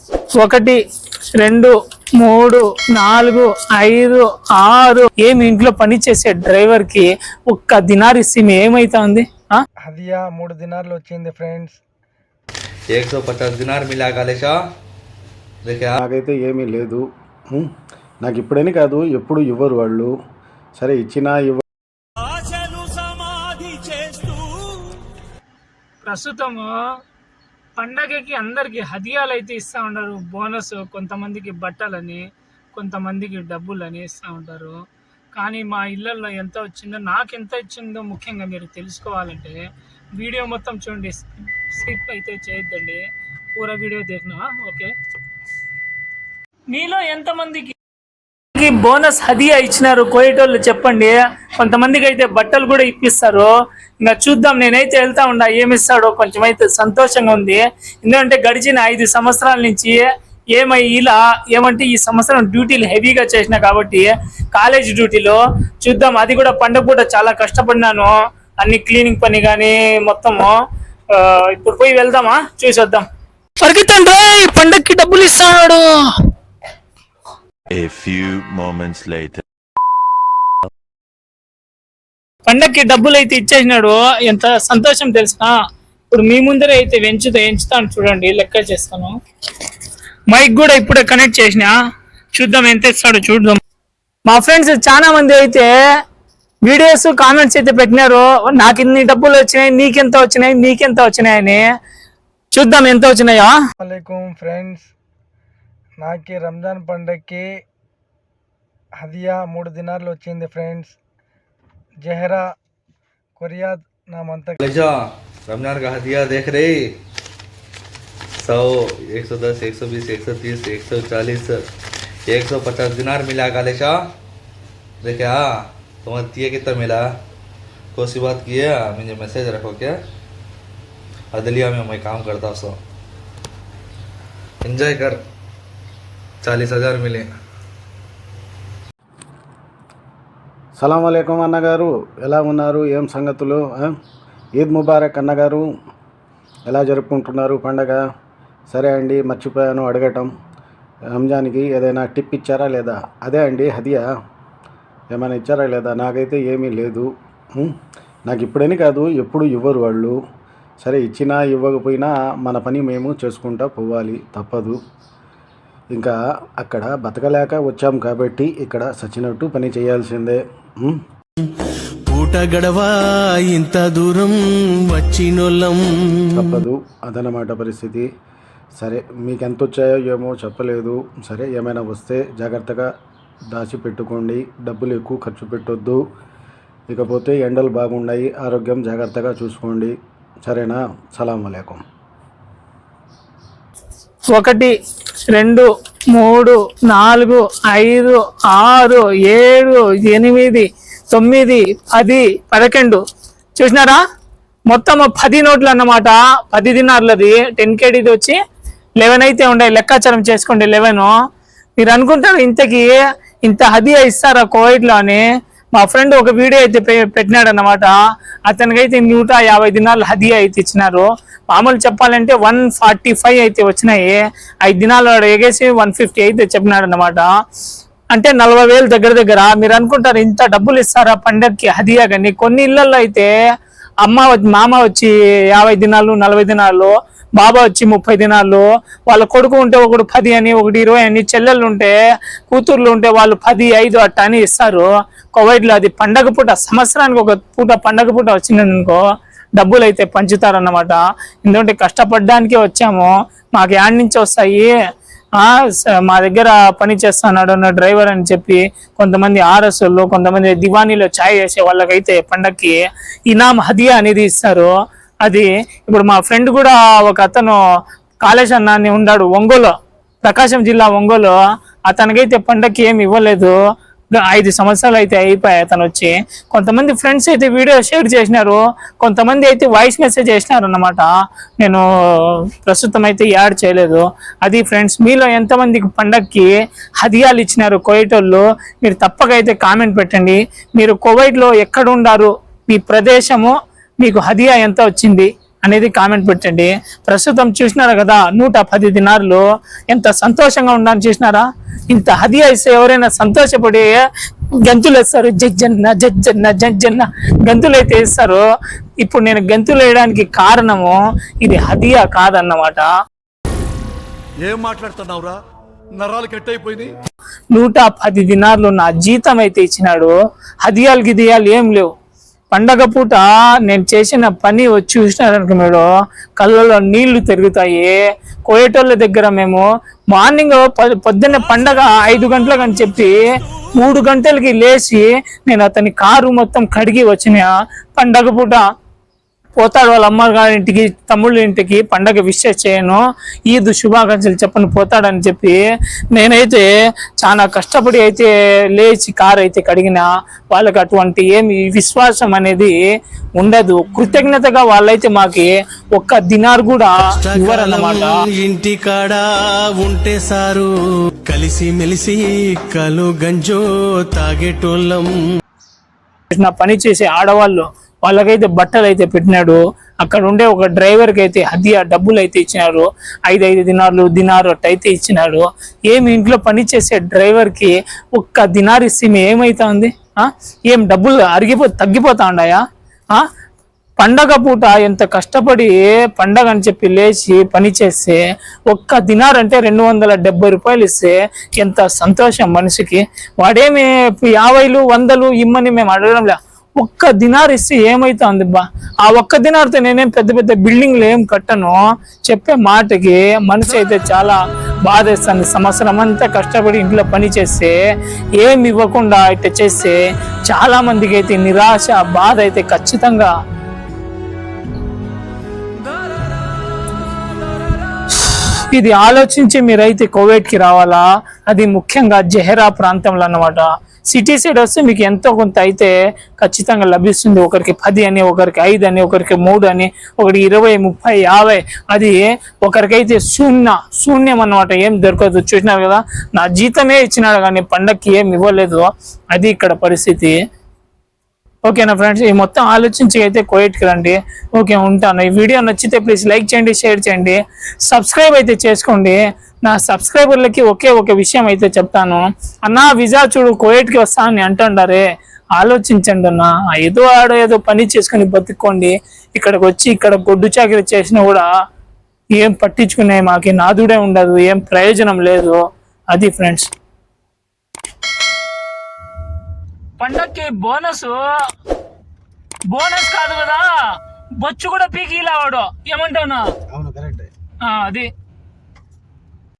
1 2 3 4 5 6 ఏమి ఇంట్లో పని చేసే డ్రైవర్ కి ఒక్క దినార్ ఇస్తే ఏమైతా ఉంది? హదియా 3 దినార్లు వచ్చింది ఫ్రెండ్స్. 150 దినార్ మిలా కాలేషా. నాకైతే ఏమీ లేదు. నాకు ఇప్పుడని కాదు, ఎప్పుడు ఇవ్వరు వాళ్ళు. సరే ఇచ్చినా ప్రస్తుతము పండగకి అందరికి హదియాలు అయితే ఇస్తూ ఉంటారు. బోనస్, కొంతమందికి బట్టలని, కొంతమందికి డబ్బులని ఇస్తూ ఉంటారు. కానీ మా ఇళ్ళల్లో ఎంత వచ్చిందో, నాకు ఎంత ఇచ్చిందో ముఖ్యంగా మీరు తెలుసుకోవాలంటే వీడియో మొత్తం చూడండి, స్కిప్ అయితే చేయొద్దండి. పూరా వీడియో देखना. ఓకే, మీలో ఎంతమందికి బోనస్ హదియా ఇచ్చినారు కోయేటోళ్ళు చెప్పండి. కొంతమందికి అయితే బట్టలు కూడా ఇప్పిస్తారు. ఇంకా చూద్దాం, నేనైతే వెళ్తా ఉండా, ఏమిస్తాడో కొంచెం అయితే సంతోషంగా ఉంది. ఎందుకంటే గడిచిన 5 సంవత్సరాల నుంచి ఏమంటే ఈ సంవత్సరం డ్యూటీలు హెవీగా చేసిన కాబట్టి కాలేజ్ డ్యూటీలో చూద్దాం. అది కూడా పండుగ పూట చాలా కష్టపడినాను, అన్ని క్లీనింగ్ పని కానీ మొత్తము. ఇప్పుడు పోయి వెళ్దామా, చూసొద్దాం. పరిగెత్తండి, పండగకి డబ్బులు ఇస్తాడు. A few moments later. పండక్కి డబ్బులు అయితే ఇచ్చేసినాడు. ఎంత సంతోషం తెలుసా. ఇప్పుడు మీ ముందరే అయితే ఎంచుతాను చూడండి, లెక్క చేస్తాను. మైక్ కూడా ఇప్పుడే కనెక్ట్ చేసిన, చూద్దాం ఎంత ఇస్తాడో చూద్దాం. మా ఫ్రెండ్స్ చాలా మంది అయితే వీడియోస్ కామెంట్స్ అయితే పెట్టినారు, నాకు ఇన్ని డబ్బులు వచ్చినాయి, నీకెంత వచ్చినాయి అని. చూద్దాం ఎంత వచ్చినాయా. అస్సలాముఅలైకుం ఫ్రెండ్స్, నాకు రంజాన్ పండగకి హదియా 3 దినార్లు వచ్చింది ఫ్రెండ్స్. జహరా కొరియాద్ నామంతా रमजान का हदिया देख रहे 100, 110, 120, 130, 140, 150 दिनार मिला कालेशा. देखा तुम्हारे दिए कितना मिला? कौन सी बात की है? मुझे मैसेज रखो क्या. अदलिया में मैं काम करता हूँ, एंजॉय कर. 40,000 मिले. సలాం అలైకుం అన్నగారు, ఎలా ఉన్నారు? ఏం సంగతులు? ఈద్ ముబారక్ అన్నగారు, ఎలా జరుపుకుంటున్నారు పండగ? సరే అండి, మర్చిపోయాను అడగటం, రంజాన్కి ఏదైనా టిప్ ఇచ్చారా లేదా? అదే అండి హదియా, ఏమైనా ఇచ్చారా లేదా? నాకైతే ఏమీ లేదు. నాకు ఇప్పుడని కాదు, ఎప్పుడు ఇవ్వరు వాళ్ళు. సరే ఇచ్చినా ఇవ్వకపోయినా మన పని మేము చేసుకుంటా పోవాలి, తప్పదు. ఇంకా అక్కడ బతకలేక వచ్చాం కాబట్టి ఇక్కడ సచ్చినట్టు పని చేయాల్సిందే. పూట గడవా ఇంత దూరం వచ్చినోళ్ళం, తప్పదు. అదనమాట పరిస్థితి. సరే మీకు ఎంత వచ్చాయో ఏమో చెప్పలేదు. సరే ఏమైనా వస్తే జాగ్రత్తగా దాచిపెట్టుకోండి, డబ్బులు ఎక్కువ ఖర్చు పెట్టొద్దు. ఇకపోతే ఎండలు బాగున్నాయి, ఆరోగ్యం జాగ్రత్తగా చూసుకోండి, సరేనా? సలాం అలైకుం. 1 2 3 4 5 6 7 8 9 10 11 చూసినారా? మొత్తం 10 నోట్లు అన్నమాట. 10 దినార్లది 10 KDది వచ్చి 11 అయితే ఉండే, లెక్కాచారం చేసుకోండి 11. మీరు అనుకుంటారు ఇంత హదియా ఇస్తారా కోవిడ్లో అని. మా ఫ్రెండ్ ఒక వీడియో అయితే పెట్టినాడు అన్నమాట. అతనికైతే 150 దినాలు హదియా అయితే ఇచ్చినారు. మామూలు చెప్పాలంటే 145 అయితే వచ్చినాయి. 5 దినాలు ఎగేసి 150 అయితే చెప్పినాడు అన్నమాట. అంటే 40,000 దగ్గర. మీరు అనుకుంటారు ఇంత డబ్బులు ఇస్తారా పండగకి హదియా? కానీ కొన్ని ఇళ్లలో అయితే మామ వచ్చి 50 దినాలు 40 దినాలు, బాబా వచ్చి 30 దినాలు, వాళ్ళ కొడుకు ఉంటే ఒకడు 10 అని, ఒకటి 20 అని, చెల్లెళ్ళు ఉంటే కూతుర్లు ఉంటే వాళ్ళు 10, 5 అట్ట అని ఇస్తారు కోవిడ్లో. అది పండగ పూట, సంవత్సరానికి ఒక పూట పండగ పూట వచ్చిందనుకో డబ్బులు అయితే పంచుతారన్నమాట. ఎందుకంటే కష్టపడడానికే వచ్చాము, మాకు యాడ్ నుంచి వస్తాయి. మా దగ్గర పని చేస్తున్నాడు అన్న డ్రైవర్ అని చెప్పి కొంతమంది ఆర్ఎస్లు, కొంతమంది దివానీలో ఛాయ్ చేసే వాళ్ళకైతే పండక్కి ఇనాం హదియా అనేది ఇస్తారు. అది ఇప్పుడు మా ఫ్రెండ్ కూడా ఒక అతను కాళేశ్ అన్న అని ఉన్నాడు ఒంగోలు, ప్రకాశం జిల్లా ఒంగోలు. అతనికైతే పండక్కి ఏమి ఇవ్వలేదు. 5 సంవత్సరాలు అయితే అయిపోయాయి అతను వచ్చి. కొంతమంది ఫ్రెండ్స్ అయితే వీడియో షేర్ చేసినారు, కొంతమంది అయితే వాయిస్ మెసేజ్ చేసినారు అన్నమాట. నేను ప్రస్తుతం అయితే యాడ్ చేయలేదు. అది ఫ్రెండ్స్, మీలో ఎంతమందికి పండక్కి హదియాలు ఇచ్చినారు కోవిటోళ్ళు? మీరు తప్పక అయితే కామెంట్ పెట్టండి. మీరు కోవిడ్లో ఎక్కడ ఉండారు, మీ ప్రదేశము, మీకు హదియా ఎంత వచ్చింది అనేది కామెంట్ పెట్టండి. ప్రస్తుతం చూసినారు కదా 110 దినార్లు ఎంత సంతోషంగా ఉండాలని చూసినారా. ఇంత హదియా ఇస్తే ఎవరైనా సంతోషపడి గంతులు వేస్తారు, జజ్జన్న జజ్జన్న జజ్జన్న గంతులు అయితే వేస్తారు. ఇప్పుడు నేను గంతులు వేయడానికి కారణము ఇది హదియా కాదన్నమాట. ఏం మాట్లాడుతున్నావురా, నరాలు కట్ అయిపోయింది. 110 దినార్లు నా జీతం అయితే ఇచ్చినాడు. హదియాలు గిదియాలు ఏం లేవు. పండగ పూట నేను చేసిన పని వచ్చి చూసినారనుకో మీరు కళ్ళలో నీళ్లు తిరుగుతాయి. కోయేటోళ్ళ దగ్గర మేము మార్నింగ్ పొద్దున్నే పండగ 5 గంటలకు అని చెప్పి 3 గంటలకి లేచి నేను అతని కారు మొత్తం కడిగి వచ్చిన. పండగ పూట పోతాడు వాళ్ళ అమ్మగారి ఇంటికి, తమ్ముళ్ళ ఇంటికి పండగ విషెస్ చేయను, ఈద్ శుభాకాంక్షలు చెప్పని పోతాడని చెప్పి నేనైతే చాలా కష్టపడి అయితే లేచి కారు అయితే కడిగిన. వాళ్ళకి అటువంటి ఏమి విశ్వాసం అనేది ఉండదు. కృతజ్ఞతగా వాళ్ళైతే మాకి ఒక్క దినార్ కూడా ఇవ్వరన్నమాట. ఇంటి కాడ ఉంటే సారు కలిసి మెలిసి కలు గంజో తాగేటోళ్ళం. నా పని చేసే ఆడవాళ్ళు వాళ్ళకైతే బట్టలు అయితే పెట్టినాడు. అక్కడ ఉండే ఒక డ్రైవర్కి అయితే హదియా డబ్బులు అయితే ఇచ్చినారు. 5 దినారు అట్టయితే ఇచ్చినాడు. ఏమి ఇంట్లో పని చేసే డ్రైవర్కి ఒక్క దినారు ఇస్తే ఏమైతా ఉంది? ఏం డబ్బులు తగ్గిపోతా ఉన్నాయా? పండగ పూట ఎంత కష్టపడి పండగ అని చెప్పి లేచి పని చేస్తే ఒక్క దినార్ అంటే 270 రూపాయలు ఇస్తే ఎంత సంతోషం మనిషికి. వాడేమి 50, 100 ఇమ్మని మేము అడగడం లే. ఒక్క దినార్ ఇస్తే ఏమైతా ఉంది బా. ఆ ఒక్క దినార్తో నేనేం పెద్ద పెద్ద బిల్డింగ్లు ఏం కట్టను. చెప్పే మాటకి మనసు అయితే చాలా బాధేస్తుంది. సంవత్సరం అంతా కష్టపడి ఇంట్లో పని చేస్తే ఏమి ఇవ్వకుండా ఇట్లా చేస్తే చాలా మందికి అయితే నిరాశ, బాధ అయితే ఖచ్చితంగా. ఇది ఆలోచించి మీరైతే కువైట్కి రావాలా. అది ముఖ్యంగా జెహరా ప్రాంతంలో అన్నమాట. సిటీ సైడ్ వస్తే మీకు ఎంతో కొంత అయితే ఖచ్చితంగా లభిస్తుంది. ఒకరికి 10 అని, ఒకరికి 5 అని, ఒకరికి 3 అని, ఒకరికి 20, 30, 50. అది ఒకరికైతే శూన్యం అన్నమాట. ఏం దొరకదు. చూసినారు కదా, నా జీతమే ఇచ్చినాడు కానీ పండగకి ఏం ఇవ్వలేదు. అది ఇక్కడ పరిస్థితి. ఓకేనా ఫ్రెండ్స్, ఈ మొత్తం ఆలోచించి అయితే కువైట్కి రండి. ఓకే, ఉంటాను. ఈ వీడియో నచ్చితే ప్లీజ్ లైక్ చేయండి, షేర్ చేయండి, సబ్స్క్రైబ్ అయితే చేసుకోండి. నా సబ్స్క్రైబర్లకి ఒక విషయం అయితే చెప్తాను. అన్నా వీసా చూడు కువైట్కి వస్తా అని అంటుండారే, ఆలోచించండి అన్న. ఏదో పని చేసుకుని బతుక్కోండి. ఇక్కడికి వచ్చి ఇక్కడ గొడ్డు చాకరీ చేసినా కూడా ఏం పట్టించుకునే మాకి నాదుడే ఉండదు, ఏం ప్రయోజనం లేదు. అది ఫ్రెండ్స్. పండక్కి బోనస్ కాదు కదా, బొచ్చు కూడా పీకి ఇలా వాడు. ఏమంటావునా? అవును, కరెక్ట్. అది